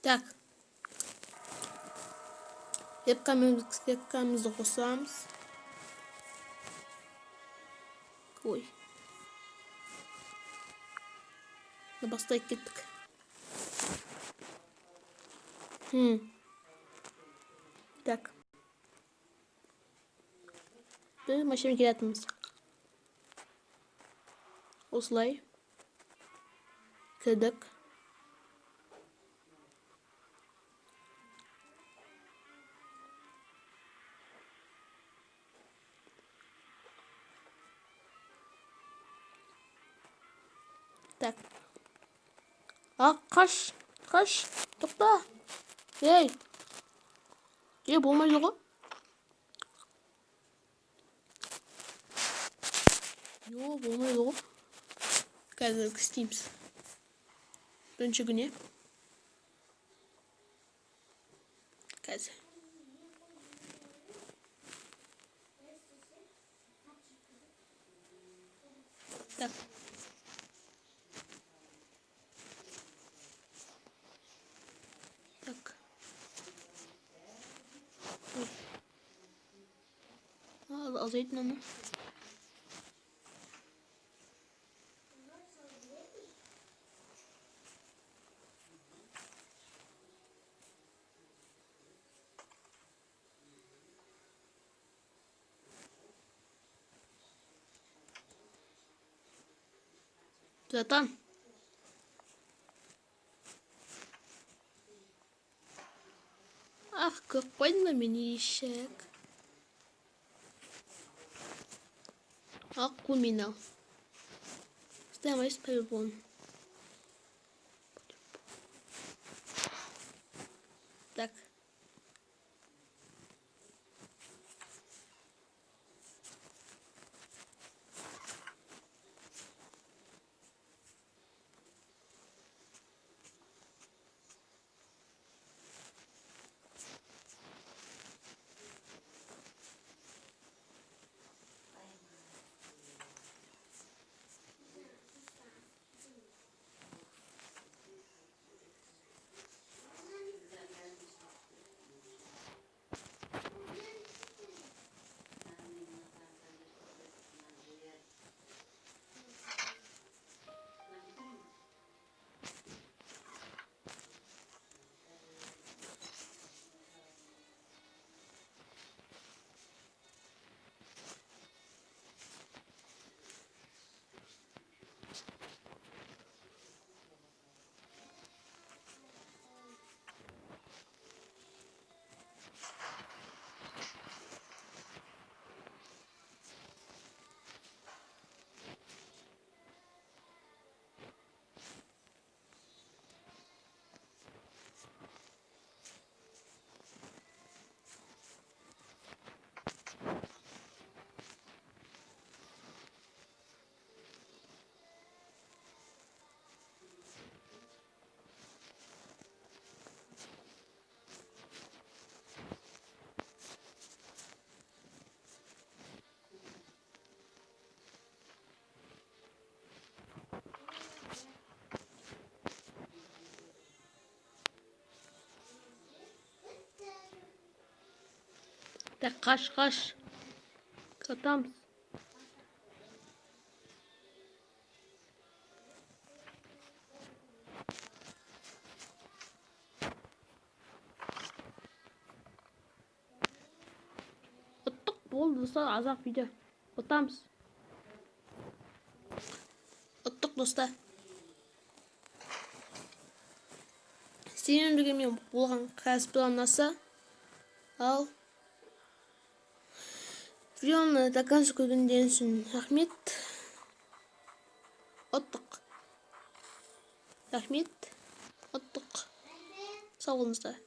Так. Вебкамымызды қосамыз. Ой. Бастай кеттік. Так. Біз машина келетіміз. Осылай. Кірдік. Так. Қаш. Тоқта. Ей. Болмайды ғой. Болмайды ғой. Қазір істейміз. Бірінші күні. Қазір. Так. Так. Azaytın onu. Zaten. Какой на минишек. Акумина. Ставим по-любому. Так. Так, қаш. Катамыз. Ұттық болды, достар, азақ видео. Ұттамыз. Ұттық, достар. Сенің біргемен болған кәсіпті ұнаса, ал видеоны до конца көргендеріңіз үшін рахмет. Ұттық. Рахмет. Ұттық. Сау болыңыздар.